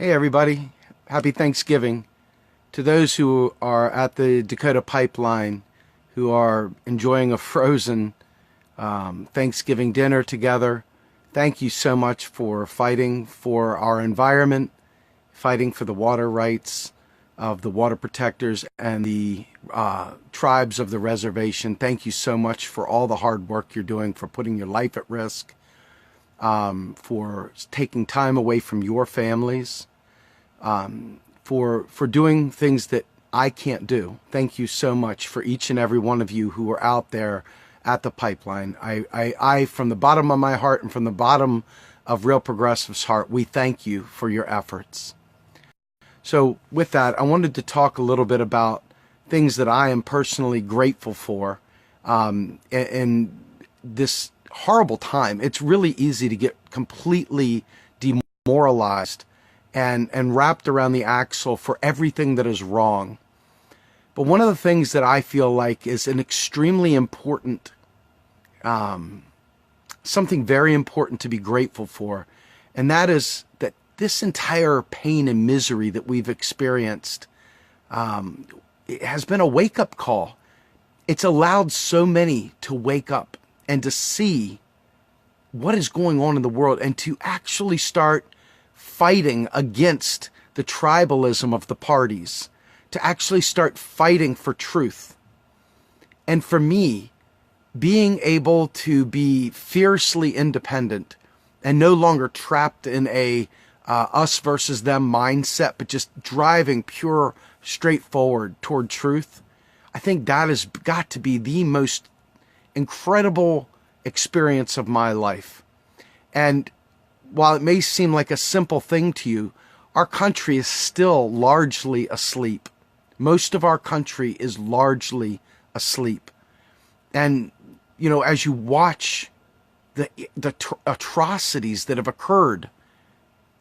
Hey everybody, happy Thanksgiving. To those who are at the Dakota Pipeline, who are enjoying a frozen Thanksgiving dinner together, thank you so much for fighting for our environment, fighting for the water rights of the water protectors and the tribes of the reservation. Thank you so much for all the hard work you're doing, for putting your life at risk, for taking time away from your families, for doing things that I can't do. Thank you so much for each and every one of you who are out there at the pipeline. I from the bottom of my heart and from the bottom of Real Progressive's heart, we thank you for your efforts. So with that, I wanted to talk a little bit about things that I am personally grateful for in this horrible time. It's really easy to get completely demoralized and wrapped around the axle for everything that is wrong. But one of the things that I feel like is an extremely important, something very important to be grateful for, and that is that this entire pain and misery that we've experienced it has been a wake-up call. It's allowed so many to wake up and to see what is going on in the world and to actually start fighting against the tribalism of the parties, to actually start fighting for truth. And for me, being able to be fiercely independent and no longer trapped in a us versus them mindset, but just driving pure, straightforward toward truth, I think that has got to be the most incredible experience of my life. And while it may seem like a simple thing to you, our country is still largely asleep. Most of our country is largely asleep. And, you know, as you watch the atrocities that have occurred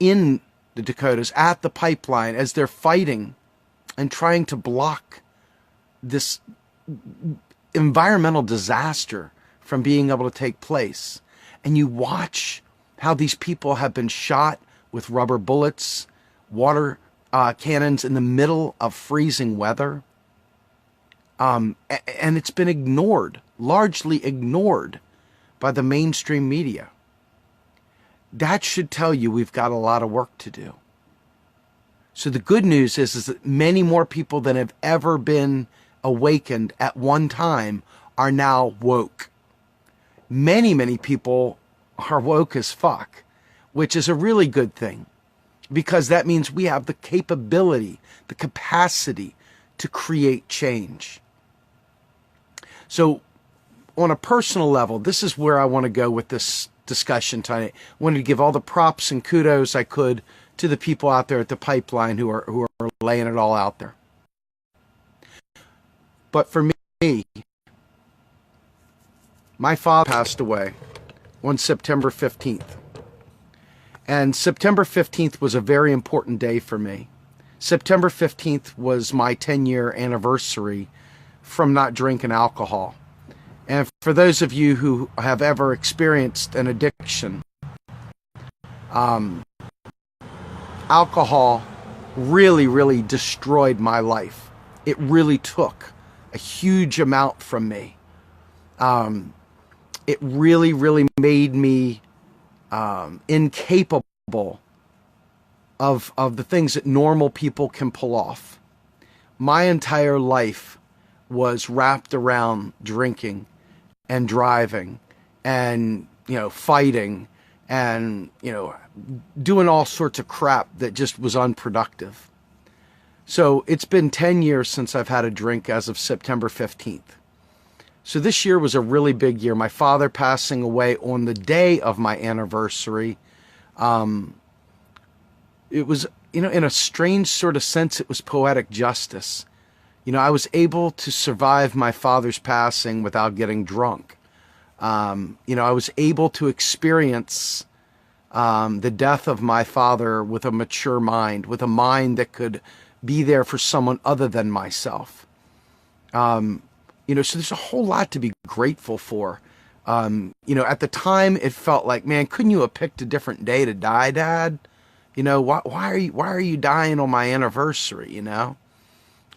in the Dakotas, at the pipeline, as they're fighting and trying to block this environmental disaster from being able to take place, and you watch how these people have been shot with rubber bullets, water cannons in the middle of freezing weather. And it's been ignored, largely ignored by the mainstream media. That should tell you we've got a lot of work to do. So the good news is that many more people than have ever been awakened at one time are now woke. Many people are woke as fuck, which is a really good thing, because that means we have the capability, the capacity to create change. So on a personal level, this is where I want to go with this discussion tonight. I wanted to give all the props and kudos I could to the people out there at the pipeline who are laying it all out there. But for me, my father passed away on September 15th. And September 15th was a very important day for me. September 15th was my 10-year anniversary from not drinking alcohol. And for those of you who have ever experienced an addiction, alcohol really destroyed my life. It really took a huge amount from me. It really made me incapable of the things that normal people can pull off. My entire life was wrapped around drinking and driving and, you know, fighting and, you know, doing all sorts of crap that just was unproductive. So it's been 10 years since I've had a drink as of September 15th. So this year was a really big year. My father passing away on the day of my anniversary. It was, you know, in a strange sort of sense, it was poetic justice. You know, I was able to survive my father's passing without getting drunk. You know, I was able to experience the death of my father with a mature mind, with a mind that could be there for someone other than myself. You know, so there's a whole lot to be grateful for. You know, at the time it felt like, man, couldn't you have picked a different day to die, Dad? why are you dying on my anniversary?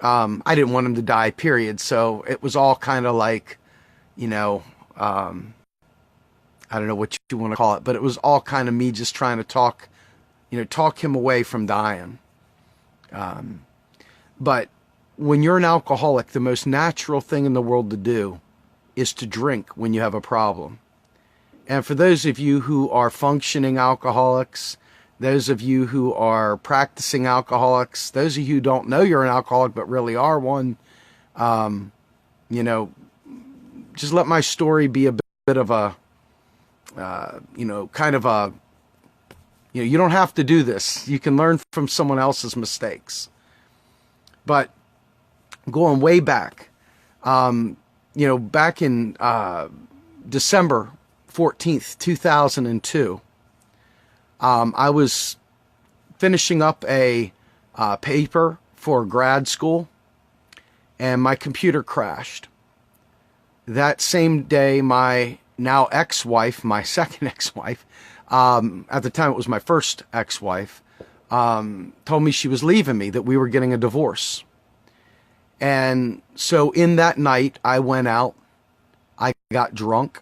I didn't want him to die, period. So it was all kind of like, I don't know what you want to call it, but it was all kind of me just trying to talk him away from dying. But when you're an alcoholic, the most natural thing in the world to do is to drink when you have a problem. And for those of you who are functioning alcoholics, those of you who are practicing alcoholics, those of you who don't know you're an alcoholic but really are one, just let my story be a bit of a, kind of a, you don't have to do this. You can learn from someone else's mistakes. But going way back, back in December 14th, 2002, I was finishing up a paper for grad school, and my computer crashed. That same day, my now ex-wife, my second ex-wife, at the time it was my first ex-wife, told me she was leaving me, that we were getting a divorce. And so in that night, I went out, I got drunk,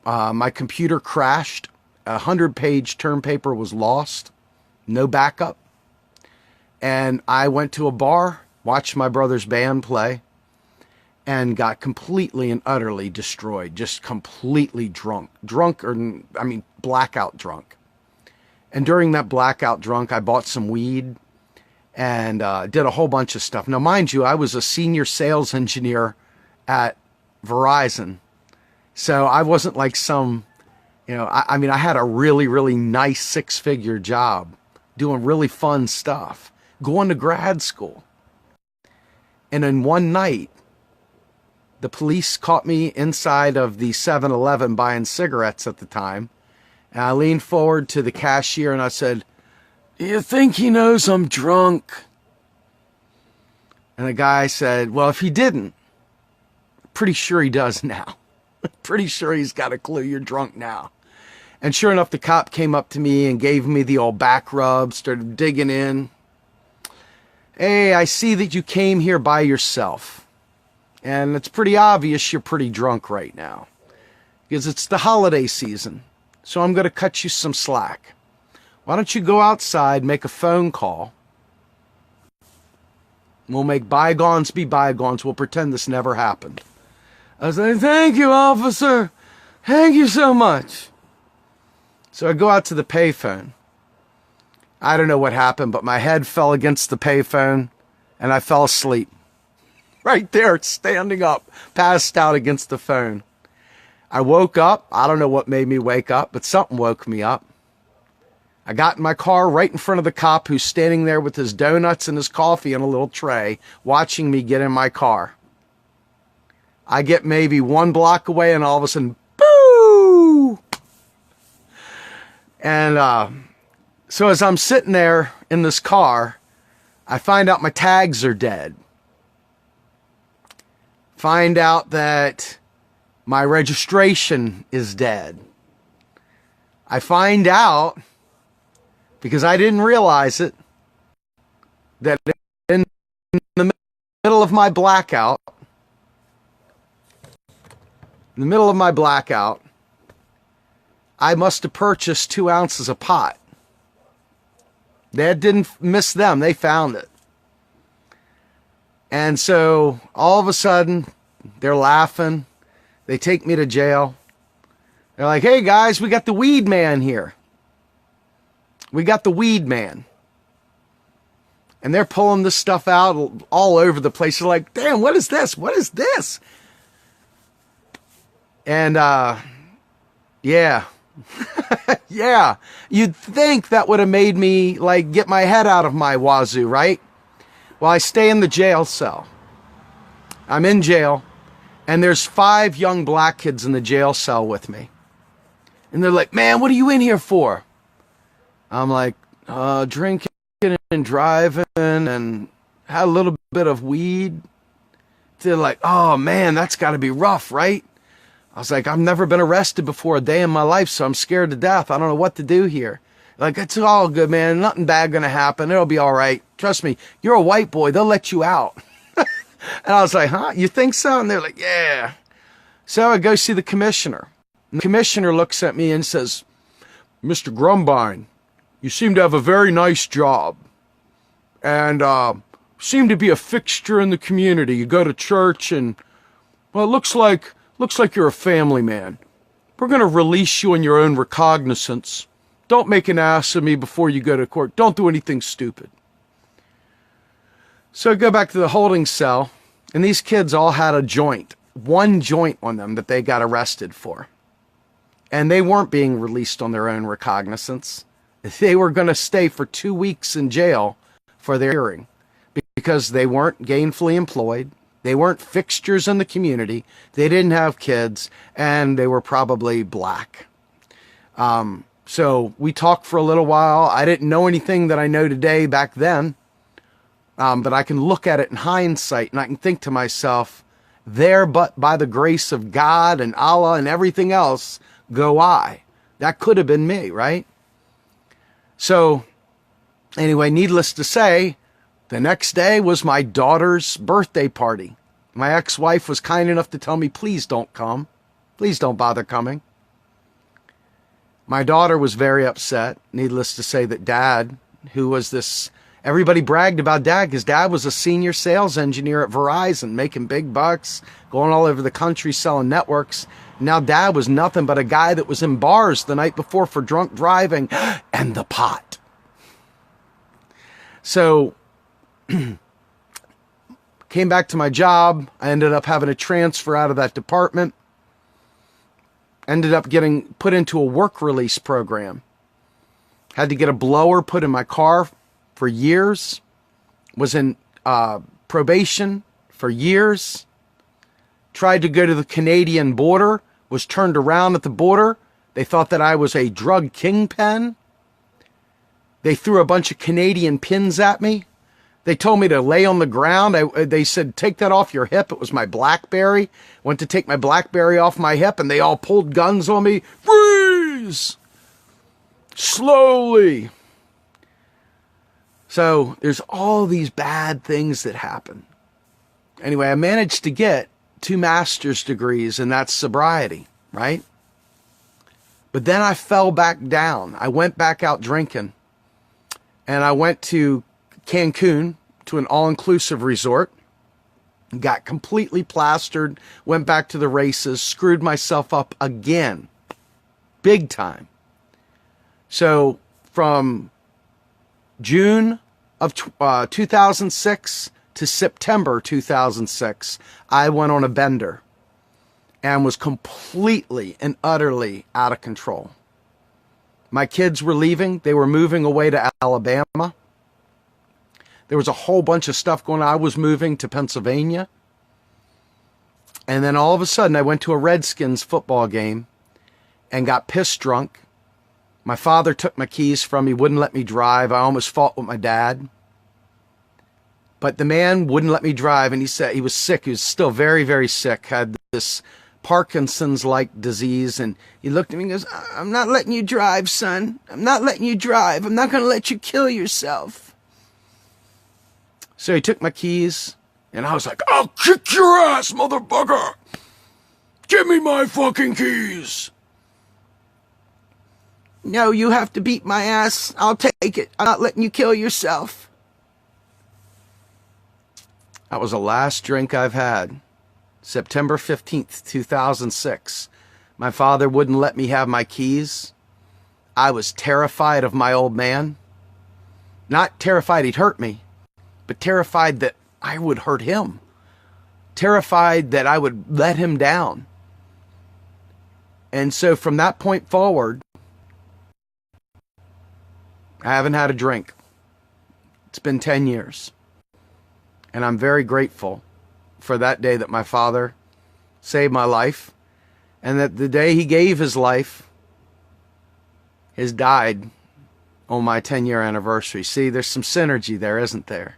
my computer crashed, 100-page term paper was lost, no backup, and I went to a bar, watched my brother's band play, and got completely and utterly destroyed, just completely drunk, blackout drunk. And during that blackout drunk, I bought some weed and did a whole bunch of stuff. Now, mind you, I was a senior sales engineer at Verizon, so I wasn't like some, I had a really, really nice six-figure job, doing really fun stuff, going to grad school. And in one night, the police caught me inside of the 7-Eleven buying cigarettes at the time. And I leaned forward to the cashier and I said, "Do you think he knows I'm drunk?" And the guy said, "Well, if he didn't, pretty sure he does now. Pretty sure he's got a clue you're drunk now." And sure enough, the cop came up to me and gave me the old back rub, started digging in. "Hey, I see that you came here by yourself. And it's pretty obvious you're pretty drunk right now, because it's the holiday season. So I'm going to cut you some slack. Why don't you go outside, make a phone call. We'll make bygones be bygones. We'll pretend this never happened." I was like, "Thank you, officer. Thank you so much." So I go out to the payphone. I don't know what happened, but my head fell against the payphone and I fell asleep. Right there, standing up, passed out against the phone. I woke up. I don't know what made me wake up, but something woke me up. I got in my car right in front of the cop, who's standing there with his donuts and his coffee in a little tray, watching me get in my car. I get maybe 1 block away, and all of a sudden, boo! And so as I'm sitting there in this car, I find out my tags are dead. Find out that my registration is dead. I find out, because I didn't realize it, that in the middle of my blackout, I must have purchased 2 ounces of pot. That didn't miss them. They found it. And so all of a sudden, they're laughing. They take me to jail. They're like, "Hey guys, we got the weed man here. We got the weed man." And they're pulling this stuff out all over the place. They're like, "Damn, what is this? What is this?" And, yeah. Yeah. You'd think that would have made me, like, get my head out of my wazoo, right? Well, I stay in the jail cell. I'm in jail, and there's 5 young black kids in the jail cell with me. And they're like, "Man, what are you in here for?" I'm like, drinking and driving and had a little bit of weed." They're like, "Oh, man, that's got to be rough, right?" I was like, "I've never been arrested before a day in my life, so I'm scared to death. I don't know what to do here." Like, it's all good, man. Nothing bad going to happen. It'll be all right. Trust me, you're a white boy. They'll let you out. And I was like, huh? You think so? And they're like, yeah. So I go see the commissioner. And the commissioner looks at me and says, Mr. Grumbine, you seem to have a very nice job. And seem to be a fixture in the community. You go to church and, well, it looks like you're a family man. We're going to release you on your own recognizance. Don't make an ass of me before you go to court. Don't do anything stupid. So I go back to the holding cell, and these kids all had a joint, one joint on them that they got arrested for. And they weren't being released on their own recognizance. They were going to stay for 2 weeks in jail for their hearing because they weren't gainfully employed. They weren't fixtures in the community. They didn't have kids, and they were probably black. So we talked for a little while. I didn't know anything that I know today back then, but I can look at it in hindsight, and I can think to myself, there but by the grace of God and Allah and everything else go I. That could have been me, right? So anyway, needless to say, the next day was my daughter's birthday party. My ex-wife was kind enough to tell me, please don't come. Please don't bother coming. My daughter was very upset. Needless to say that Dad, who was this, everybody bragged about Dad because Dad was a senior sales engineer at Verizon, making big bucks, going all over the country selling networks. Now Dad was nothing but a guy that was in bars the night before for drunk driving and the pot. So came back to my job. I ended up having a transfer out of that department. Ended up getting put into a work release program. Had to get a blower put in my car for years. Was in probation for years. Tried to go to the Canadian border. Was turned around at the border. They thought that I was a drug kingpin. They threw a bunch of Canadian pins at me. They told me to lay on the ground. They said, take that off your hip. It was my BlackBerry. Went to take my BlackBerry off my hip, and they all pulled guns on me. Freeze! Slowly. So there's all these bad things that happen. Anyway, I managed to get 2 master's degrees, and that's sobriety, right? But then I fell back down. I went back out drinking, and I went to Cancun, to an all-inclusive resort, got completely plastered, went back to the races, screwed myself up again, big time. So from June of 2006 to September 2006, I went on a bender and was completely and utterly out of control. My kids were leaving. They were moving away to Alabama. There was a whole bunch of stuff going on. I was moving to Pennsylvania. And then all of a sudden, I went to a Redskins football game and got pissed drunk. My father took my keys from me, wouldn't let me drive. I almost fought with my dad. But the man wouldn't let me drive, and he said he was sick. He was still very, very sick, had this Parkinson's-like disease. And he looked at me and goes, I'm not letting you drive, son. I'm not letting you drive. I'm not going to let you kill yourself. So he took my keys, and I was like, I'll kick your ass, motherfucker! Give me my fucking keys! No, you have to beat my ass. I'll take it. I'm not letting you kill yourself. That was the last drink I've had. September 15th, 2006. My father wouldn't let me have my keys. I was terrified of my old man. Not terrified he'd hurt me, but terrified that I would hurt him. Terrified that I would let him down. And so from that point forward, I haven't had a drink. It's been 10 years. And I'm very grateful for that day that my father saved my life, and that the day he gave his life, his died on my 10-year anniversary. See, there's some synergy there, isn't there?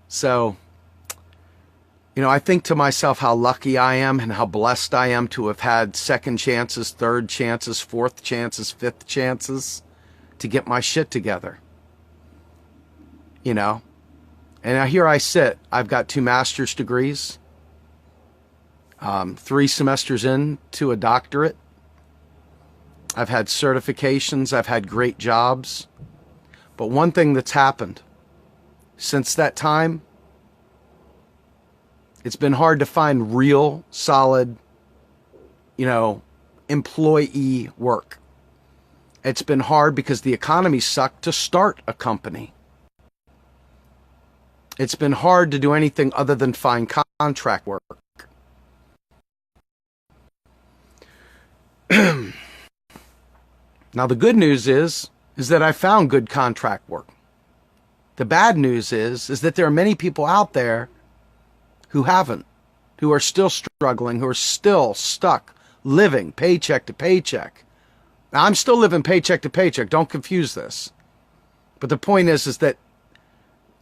So, I think to myself how lucky I am and how blessed I am to have had second chances, third chances, fourth chances, fifth chances to get my shit together. And now here I sit. I've got 2 master's degrees, 3 semesters into a doctorate. I've had certifications. I've had great jobs. But one thing that's happened since that time, it's been hard to find real, solid, employee work. It's been hard because the economy sucked to start a company. It's been hard to do anything other than find contract work. Now, the good news is that I found good contract work. The bad news is that there are many people out there who haven't, who are still struggling, who are still stuck living paycheck to paycheck. Now, I'm still living paycheck to paycheck. Don't confuse this. But the point is that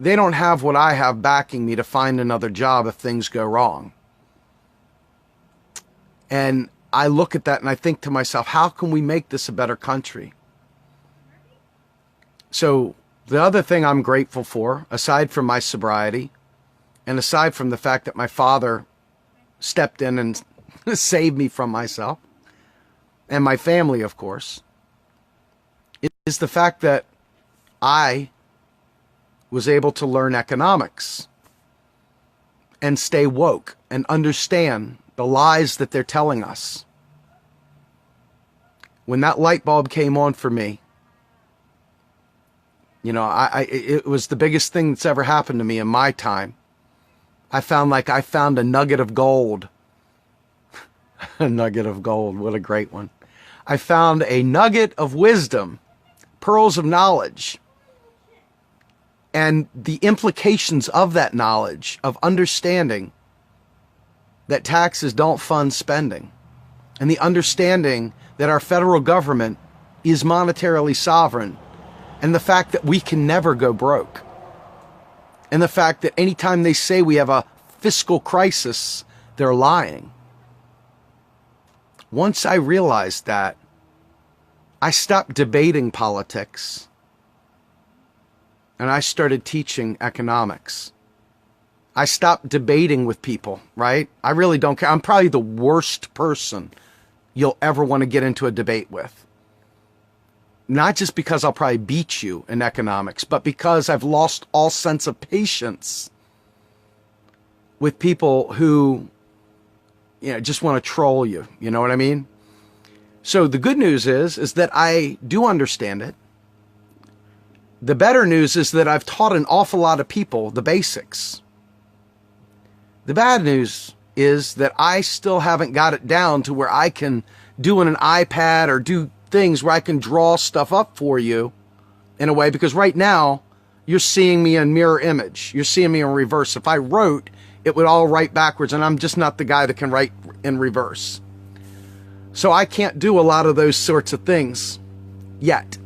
they don't have what I have backing me to find another job if things go wrong. And I look at that and I think to myself, how can we make this a better country? So the other thing I'm grateful for, aside from my sobriety, and aside from the fact that my father stepped in and saved me from myself, and my family, of course, is the fact that I was able to learn economics and stay woke and understand the lies that they're telling us. When that light bulb came on for me, it was the biggest thing that's ever happened to me in my time. I found a nugget of gold. A nugget of gold, what a great one. I found a nugget of wisdom, pearls of knowledge, and the implications of that knowledge, of understanding that taxes don't fund spending, and the understanding that our federal government is monetarily sovereign, and the fact that we can never go broke, and the fact that anytime they say we have a fiscal crisis, they're lying. Once I realized that, I stopped debating politics and I started teaching economics. I stopped debating with people, right? I really don't care. I'm probably the worst person you'll ever want to get into a debate with. Not just because I'll probably beat you in economics, but because I've lost all sense of patience with people who, just want to troll you. You know what I mean? So the good news is that I do understand it. The better news is that I've taught an awful lot of people the basics. The bad news is that I still haven't got it down to where I can do on an iPad or do things where I can draw stuff up for you in a way, because right now you're seeing me in mirror image. You're seeing me in reverse. If I wrote, it would all write backwards, and I'm just not the guy that can write in reverse. So I can't do a lot of those sorts of things yet.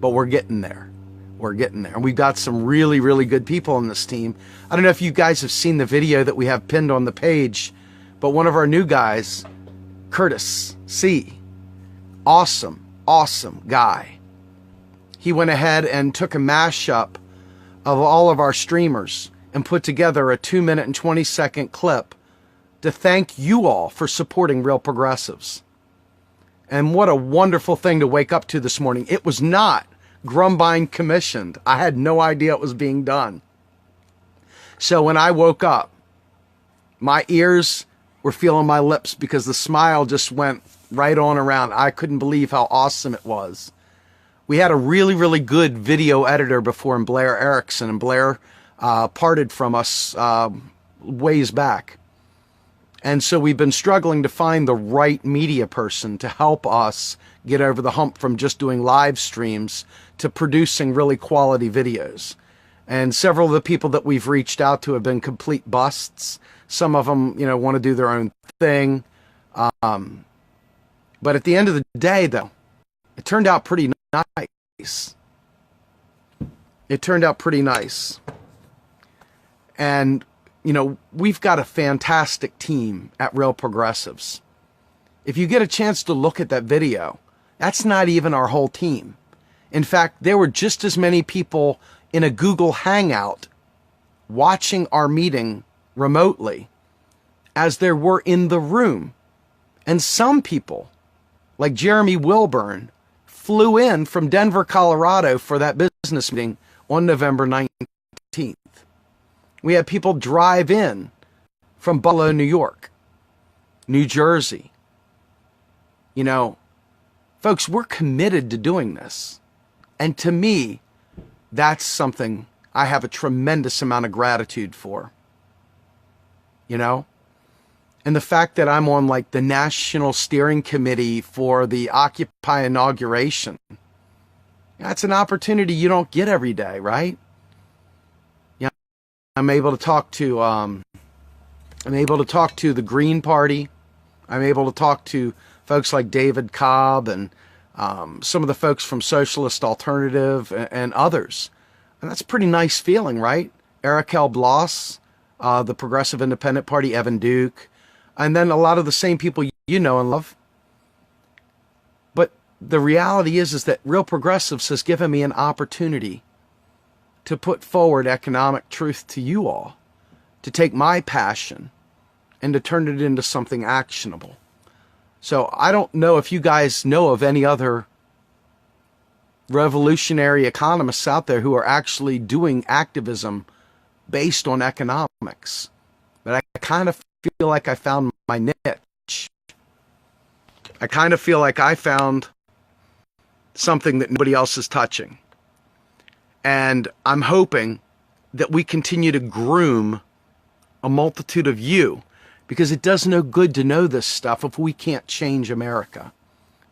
But we're getting there. We're getting there. And we've got some really, really good people on this team. I don't know if you guys have seen the video that we have pinned on the page, but one of our new guys, Curtis C., awesome guy. He went ahead and took a mashup of all of our streamers and put together a 2-minute and 20-second clip to thank you all for supporting Real Progressives. And what a wonderful thing to wake up to this morning. It was not Grumbine commissioned. I had no idea it was being done. So when I woke up, my ears were feeling my lips because the smile just went right on around. I couldn't believe how awesome it was. We had a really, really good video editor before in Blair Erickson, and Blair parted from us ways back. And so we've been struggling to find the right media person to help us get over the hump from just doing live streams to producing really quality videos. And several of the people that we've reached out to have been complete busts. Some of them, want to do their own thing. But at the end of the day, though, it turned out pretty nice. It turned out pretty nice. And we've got a fantastic team at Real Progressives. If you get a chance to look at that video, that's not even our whole team. In fact, there were just as many people in a Google Hangout watching our meeting remotely as there were in the room. And some people, like Jeremy Wilburn, flew in from Denver, Colorado for that business meeting on November 19th. We had people drive in from Buffalo, New York, New Jersey. Folks, we're committed to doing this. And to me, that's something I have a tremendous amount of gratitude for. And the fact that I'm on the National Steering Committee for the Occupy inauguration, that's an opportunity you don't get every day, right? I'm able to talk to the Green Party. I'm able to talk to folks like David Cobb and some of the folks from Socialist Alternative and others. And that's a pretty nice feeling, right? Eric L. Bloss, the Progressive Independent Party, Evan Duke, and then a lot of the same people you know and love. But the reality is that Real Progressives has given me an opportunity to put forward economic truth to you all, to take my passion and to turn it into something actionable. So I don't know if you guys know of any other revolutionary economists out there who are actually doing activism based on economics. But I kind of feel like I found my niche. I kind of feel like I found something that nobody else is touching. And I'm hoping that we continue to groom a multitude of you, because it does no good to know this stuff if we can't change America,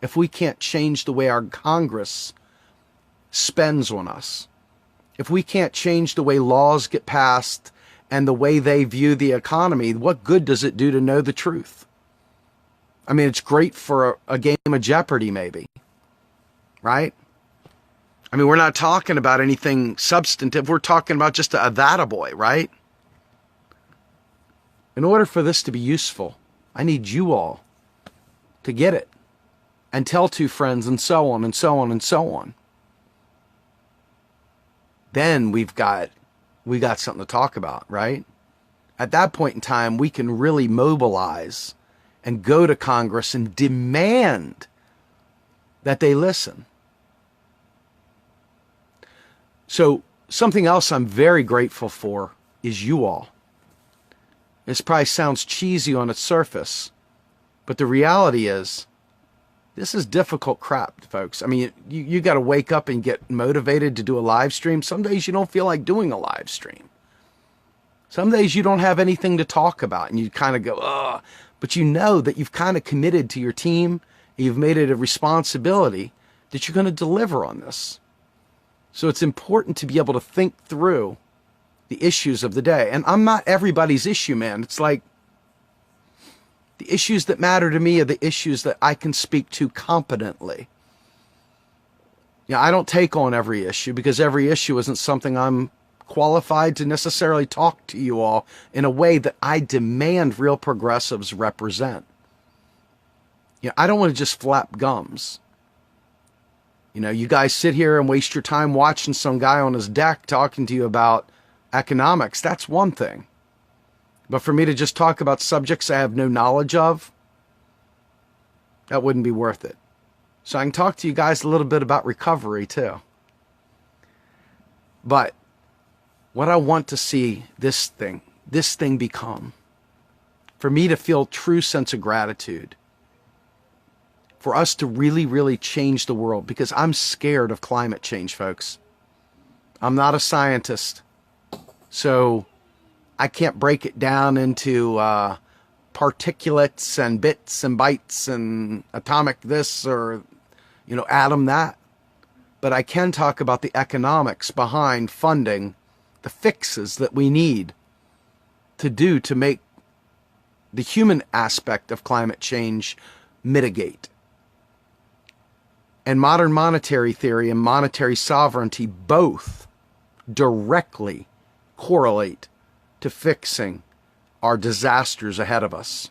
if we can't change the way our Congress spends on us, if we can't change the way laws get passed and the way they view the economy. What good does it do to know the truth? I mean, it's great for a game of Jeopardy, maybe, right? I mean, we're not talking about anything substantive. We're talking about just a that boy, right? In order for this to be useful, I need you all to get it and tell two friends and so on and so on and so on. Then we got something to talk about, right? At that point in time, we can really mobilize and go to Congress and demand that they listen. So something else I'm very grateful for is you all. This probably sounds cheesy on its surface, but the reality is this is difficult crap, folks. I mean, you got to wake up and get motivated to do a live stream. Some days you don't feel like doing a live stream. Some days you don't have anything to talk about and you kind of go, ugh. But you know that you've kind of committed to your team. And you've made it a responsibility that you're going to deliver on this. So it's important to be able to think through the issues of the day. And I'm not everybody's issue, man. It's like the issues that matter to me are the issues that I can speak to competently. I don't take on every issue because every issue isn't something I'm qualified to necessarily talk to you all in a way that I demand Real Progressives represent. I don't want to just flap gums. You guys sit here and waste your time watching some guy on his deck talking to you about economics. That's one thing. But for me to just talk about subjects I have no knowledge of, that wouldn't be worth it. So I can talk to you guys a little bit about recovery too. But what I want to see this thing become, for me to feel true sense of gratitude, for us to really, really change the world, because I'm scared of climate change, folks. I'm not a scientist, so I can't break it down into particulates and bits and bytes and atomic this or, atom that. But I can talk about the economics behind funding the fixes that we need to make the human aspect of climate change mitigate. And modern monetary theory and monetary sovereignty both directly correlate to fixing our disasters ahead of us.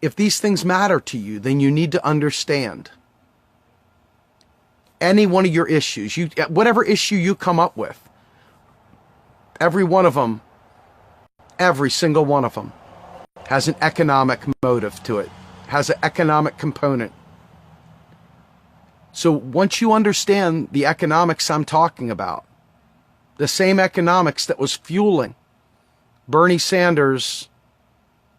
If these things matter to you, then you need to understand any one of your issues, whatever issue you come up with, every one of them, every single one of them has an economic motive to it, has an economic component. So once you understand the economics I'm talking about, the same economics that was fueling Bernie Sanders'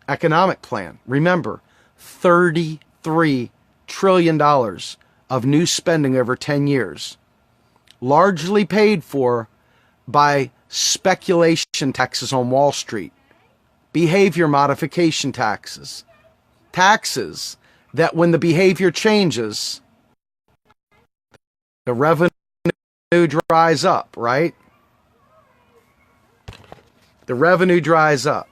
economic plan. Remember, $33 trillion of new spending over 10 years, largely paid for by speculation taxes on Wall Street, behavior modification taxes, taxes that when the behavior changes, the revenue dries up, right? The revenue dries up.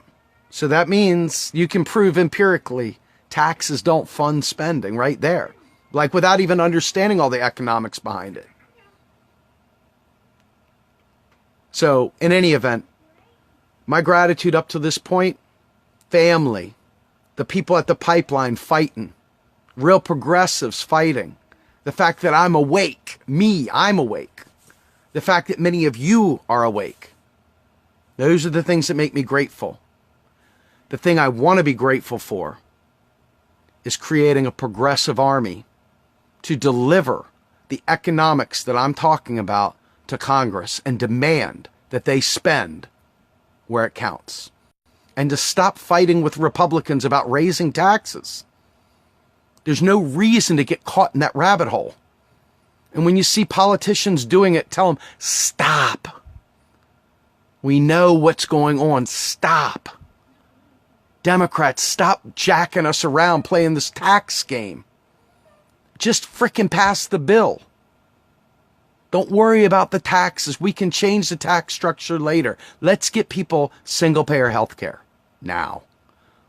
So that means you can prove empirically taxes don't fund spending right there. Like without even understanding all the economics behind it. So in any event, my gratitude up to this point, family, the people at the pipeline fighting, real progressives fighting, the fact that I'm awake, I'm awake, the fact that many of you are awake. Those are the things that make me grateful. The thing I want to be grateful for is creating a progressive army to deliver the economics that I'm talking about to Congress and demand that they spend where it counts. And to stop fighting with Republicans about raising taxes. There's no reason to get caught in that rabbit hole. And when you see politicians doing it, tell them, stop. We know what's going on. Stop. Democrats, stop jacking us around playing this tax game. Just frickin' pass the bill. Don't worry about the taxes. We can change the tax structure later. Let's get people single-payer health care now.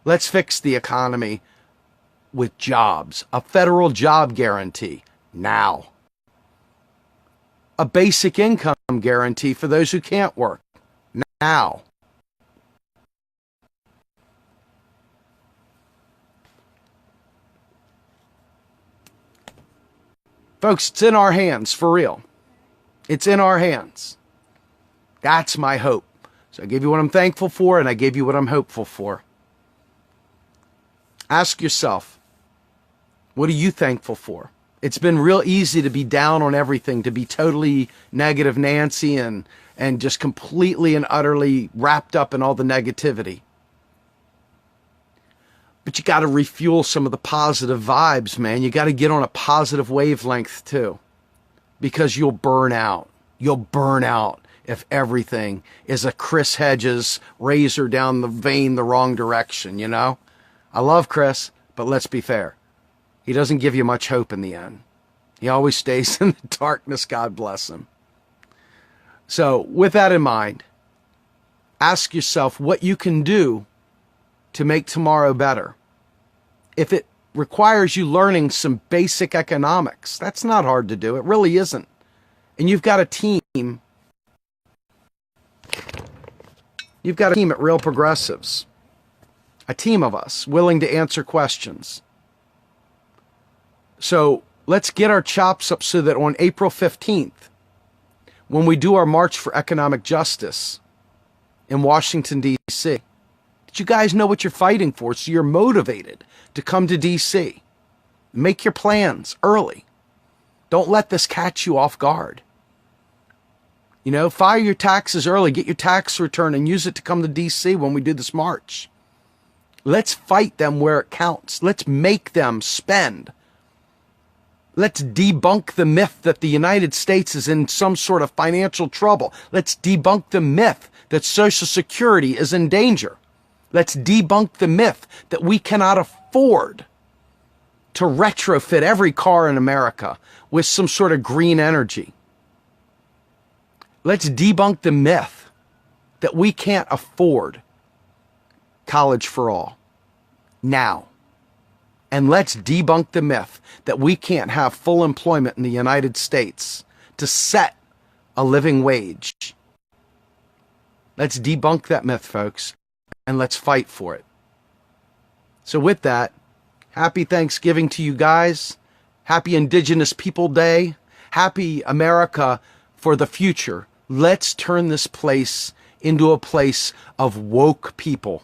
Let's fix the economy with jobs. A federal job guarantee now. A basic income guarantee for those who can't work now. Folks, it's in our hands, for real. It's in our hands. That's my hope. So I gave you what I'm thankful for, and I gave you what I'm hopeful for. Ask yourself, what are you thankful for? It's been real easy to be down on everything, to be totally negative Nancy and just completely and utterly wrapped up in all the negativity. But you got to refuel some of the positive vibes, man. You got to get on a positive wavelength too, because you'll burn out. You'll burn out if everything is a Chris Hedges razor down the vein the wrong direction, you know? I love Chris, but let's be fair. He doesn't give you much hope in the end. He always stays in the darkness, God bless him. So with that in mind, ask yourself what you can do to make tomorrow better. If it requires you learning some basic economics, that's not hard to do. It really isn't. And you've got a team. You've got a team at Real Progressives. A team of us willing to answer questions. So let's get our chops up so that on April 15th, when we do our March for Economic Justice in Washington, D.C., that you guys know what you're fighting for, so you're motivated to come to D.C. Make your plans early. Don't let this catch you off guard. You know, file your taxes early, get your tax return, and use it to come to D.C. when we do this march. Let's fight them where it counts. Let's make them spend. Let's debunk the myth that the United States is in some sort of financial trouble. Let's debunk the myth that Social Security is in danger. Let's debunk the myth that we cannot afford to retrofit every car in America with some sort of green energy. Let's debunk the myth that we can't afford college for all now. And let's debunk the myth that we can't have full employment in the United States to set a living wage. Let's debunk that myth, folks, and let's fight for it. So with that, happy Thanksgiving to you guys. Happy Indigenous People Day. Happy America for the future. Let's turn this place into a place of woke people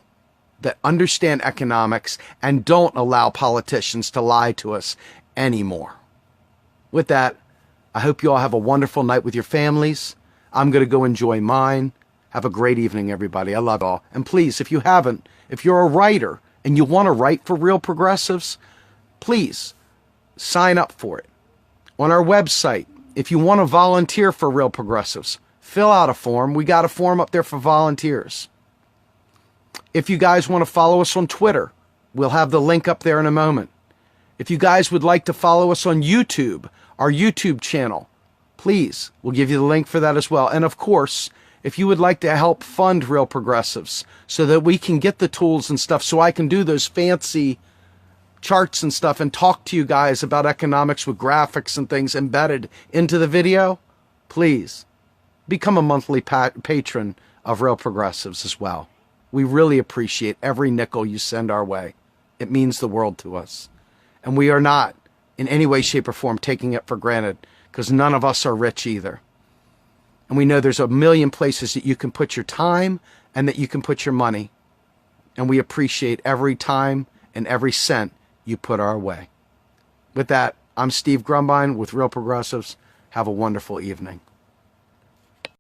that understand economics and don't allow politicians to lie to us anymore. With that, I hope you all have a wonderful night with your families. I'm going to go enjoy mine. Have a great evening, everybody. I love you all. And please, if you haven't, if you're a writer and you want to write for Real Progressives, please sign up for it. On our website, if you want to volunteer for Real Progressives, fill out a form. We got a form up there for volunteers. If you guys want to follow us on Twitter, we'll have the link up there in a moment. If you guys would like to follow us on YouTube, our YouTube channel, please, we'll give you the link for that as well. And of course, if you would like to help fund Real Progressives so that we can get the tools and stuff so I can do those fancy charts and stuff and talk to you guys about economics with graphics and things embedded into the video, please become a monthly patron of Real Progressives as well. We really appreciate every nickel you send our way. It means the world to us. And we are not in any way, shape, or form taking it for granted because none of us are rich either. And we know there's a million places that you can put your time and that you can put your money. And we appreciate every time and every cent you put our way. With that, I'm Steve Grumbine with Real Progressives. Have a wonderful evening.